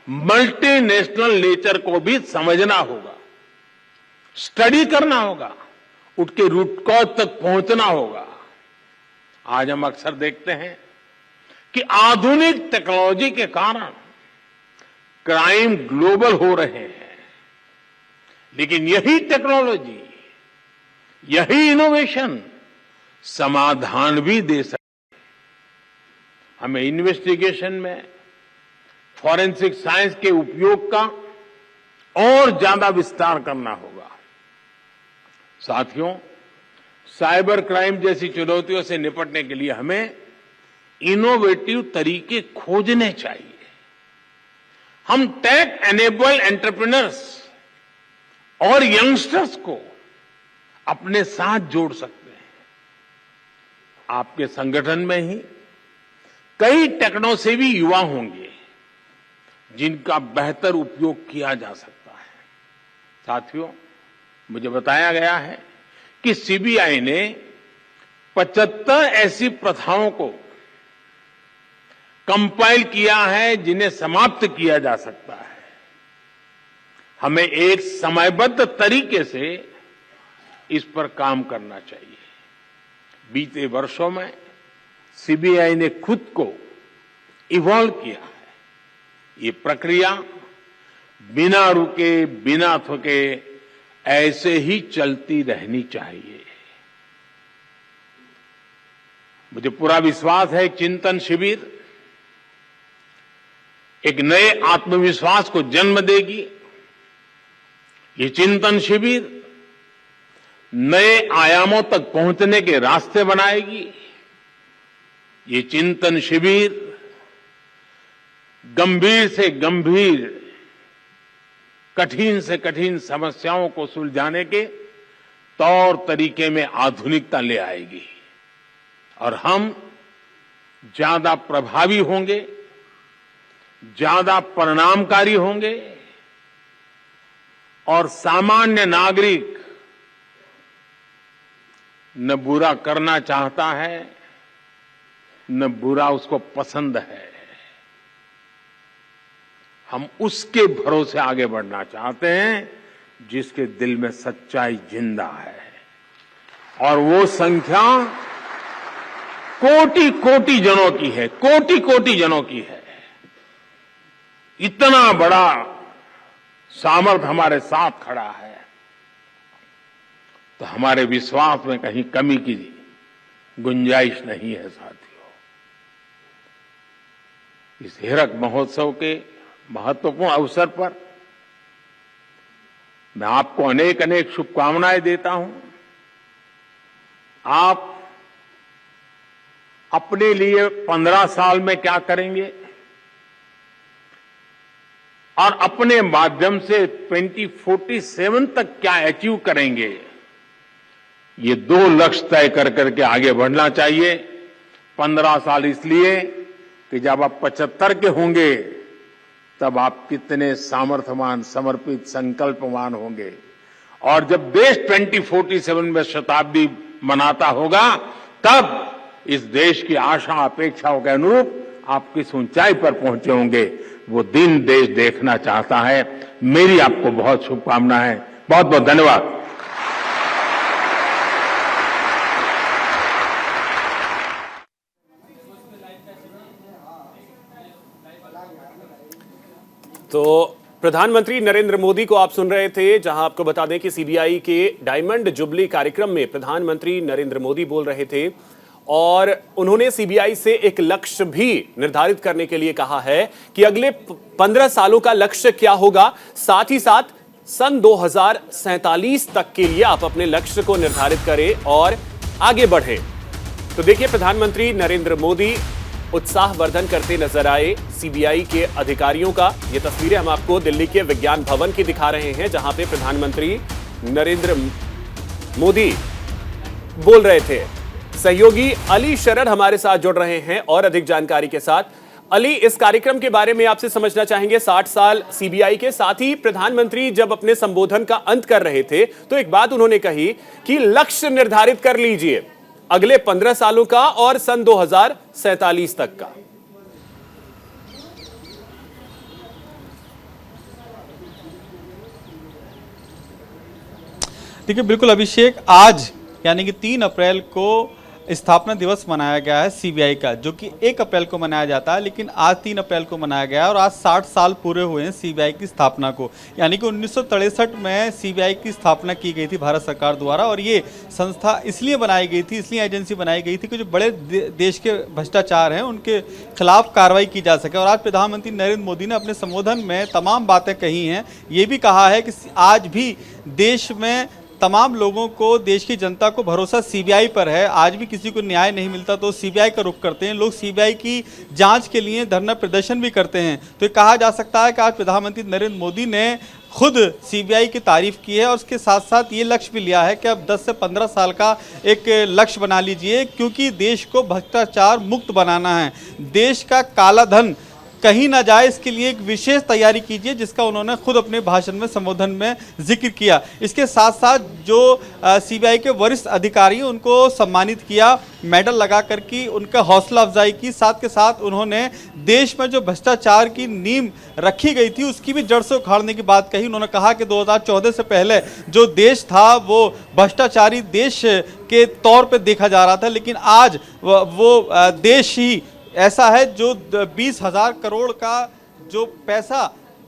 Multinational nature को भी समझना होगा, स्टडी करना होगा, उठ के रूट कॉज तक पहुंचना होगा। आज हम अक्सर देखते हैं कि आधुनिक टेक्नोलॉजी के कारण क्राइम ग्लोबल हो रहे हैं, लेकिन यही टेक्नोलॉजी, यही इनोवेशन समाधान भी दे सकती है। हमें इन्वेस्टिगेशन में फॉरेंसिक साइंस के उपयोग का और ज्यादा विस्तार करना होगा। साथियों, साइबर क्राइम जैसी चुनौतियों से निपटने के लिए हमें इनोवेटिव तरीके खोजने चाहिए। हम टेक एनेबल एंटरप्रेन्योर्स और यंगस्टर्स को अपने साथ जोड़ सकते हैं। आपके संगठन में ही कई टेक्नोसेवी युवा होंगे जिनका बेहतर उपयोग किया जा सकता है। साथियों, मुझे बताया गया है कि सीबीआई ने 75 ऐसी प्रथाओं को कंपाइल किया है जिन्हें समाप्त किया जा सकता है। हमें एक समयबद्ध तरीके से इस पर काम करना चाहिए। बीते वर्षों में सीबीआई ने खुद को इवॉल्व किया है। ये प्रक्रिया बिना रुके, बिना थके ऐसे ही चलती रहनी चाहिए। मुझे पूरा विश्वास है चिंतन शिविर एक नए आत्मविश्वास को जन्म देगी। ये चिंतन शिविर नए आयामों तक पहुंचने के रास्ते बनाएगी। ये चिंतन शिविर गंभीर से गंभीर, कठिन से कठिन समस्याओं को सुलझाने के तौर तरीके में आधुनिकता ले आएगी और हम ज्यादा प्रभावी होंगे, ज्यादा परिणामकारी होंगे और सामान्य नागरिक न बुरा करना चाहता है, न बुरा उसको पसंद है। हम उसके भरोसे आगे बढ़ना चाहते हैं जिसके दिल में सच्चाई जिंदा है, और वो संख्या कोटि कोटि जनों की है, कोटि कोटि जनों की है। इतना बड़ा सामर्थ्य हमारे साथ खड़ा है, तो हमारे विश्वास में कहीं कमी की गुंजाइश नहीं है। साथियों, इस हीरक महोत्सव के महत्वपूर्ण अवसर पर मैं आपको अनेक अनेक शुभकामनाएं देता हूं। आप अपने लिए 15 साल में क्या करेंगे और अपने माध्यम से 2047 तक क्या अचीव करेंगे, ये 2 लक्ष्य तय कर करके आगे बढ़ना चाहिए। 15 साल इसलिए कि जब आप 75 के होंगे तब आप कितने सामर्थ्यवान, समर्पित, संकल्पवान होंगे, और जब देश 2047 में शताब्दी मनाता होगा तब इस देश की आशा अपेक्षाओं के अनुरूप आप किस ऊंचाई पर पहुंचे होंगे, वो दिन देश देखना चाहता है। मेरी आपको बहुत शुभकामनाएं, बहुत बहुत धन्यवाद। तो प्रधानमंत्री नरेंद्र मोदी को आप सुन रहे थे, जहां आपको बता दें कि सीबीआई के डायमंड जुबली कार्यक्रम में प्रधानमंत्री नरेंद्र मोदी बोल रहे थे और उन्होंने सीबीआई से एक लक्ष्य भी निर्धारित करने के लिए कहा है कि अगले 15 सालों का लक्ष्य क्या होगा, साथ ही साथ सन 2047 तक के लिए आप अपने लक्ष्य को निर्धारित करें और आगे बढ़ें। तो देखिए, प्रधानमंत्री नरेंद्र मोदी उत्साहवर्धन करते नजर आए सीबीआई के अधिकारियों का। ये तस्वीरें हम आपको दिल्ली के विज्ञान भवन की दिखा रहे हैं, जहां पे प्रधानमंत्री नरेंद्र मोदी बोल रहे थे। सहयोगी अली शरद हमारे साथ जुड़ रहे हैं और अधिक जानकारी के साथ। अली, इस कार्यक्रम के बारे में आपसे समझना चाहेंगे। 60 साल सीबीआई के, साथ ही प्रधानमंत्री जब अपने संबोधन का अंत कर रहे थे तो एक बात उन्होंने कही कि लक्ष्य निर्धारित कर लीजिए अगले 15 सालों का और सन 2047 तक का। देखिए बिल्कुल अभिषेक, आज यानी कि 3 अप्रैल को स्थापना दिवस मनाया गया है सीबीआई का, जो कि 1 अप्रैल को मनाया जाता है, लेकिन आज 3 अप्रैल को मनाया गया है और आज 60 साल पूरे हुए हैं सीबीआई की स्थापना को। यानी कि 1963 में सीबीआई की स्थापना की गई थी भारत सरकार द्वारा, और ये संस्था इसलिए बनाई गई थी, इसलिए एजेंसी बनाई गई थी कि जो बड़े देश के भ्रष्टाचार हैं उनके खिलाफ कार्रवाई की जा सके। और आज प्रधानमंत्री नरेंद्र मोदी ने अपने संबोधन में तमाम बातें कही हैं। ये भी कहा है कि आज भी देश में तमाम लोगों को, देश की जनता को भरोसा सीबीआई पर है। आज भी किसी को न्याय नहीं मिलता तो सीबीआई का रुख करते हैं लोग, सीबीआई की जांच के लिए धरना प्रदर्शन भी करते हैं। तो ये कहा जा सकता है कि आज प्रधानमंत्री नरेंद्र मोदी ने खुद सीबीआई की तारीफ की है और उसके साथ साथ ये लक्ष्य भी लिया है कि अब 10 से 15 साल का एक लक्ष्य बना लीजिए, क्योंकि देश को भ्रष्टाचार मुक्त बनाना है। देश का काला धन कहीं ना जाए, इसके लिए एक विशेष तैयारी कीजिए, जिसका उन्होंने खुद अपने भाषण में, संबोधन में जिक्र किया। इसके साथ साथ जो सीबीआई के वरिष्ठ अधिकारी हैं उनको सम्मानित किया, मेडल लगा करके उनका हौसला अफजाई की। साथ के साथ उन्होंने देश में जो भ्रष्टाचार की नींव रखी गई थी उसकी भी जड़ से उखाड़ने की बात कही। उन्होंने कहा कि 2014 से पहले जो देश था वो भ्रष्टाचारी देश के तौर पर देखा जा रहा था, लेकिन आज वो देश ही ऐसा है जो 20,000 करोड़ का जो पैसा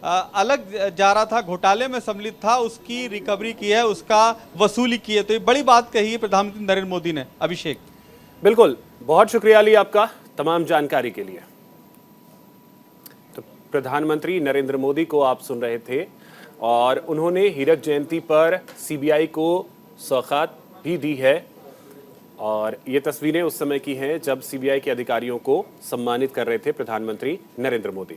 अलग जा रहा था, घोटाले में सम्मिलित था, उसकी रिकवरी की है, उसका वसूली की है। तो ये बड़ी बात कही है प्रधानमंत्री नरेंद्र मोदी ने। अभिषेक, बिल्कुल, बहुत शुक्रिया अली आपका तमाम जानकारी के लिए। तो प्रधानमंत्री नरेंद्र मोदी को आप सुन रहे थे और उन्होंने हीरक जयंती पर सीबीआई को सौगात भी दी है, और ये तस्वीरें उस समय की हैं जब सीबीआई के अधिकारियों को सम्मानित कर रहे थे प्रधानमंत्री नरेंद्र मोदी।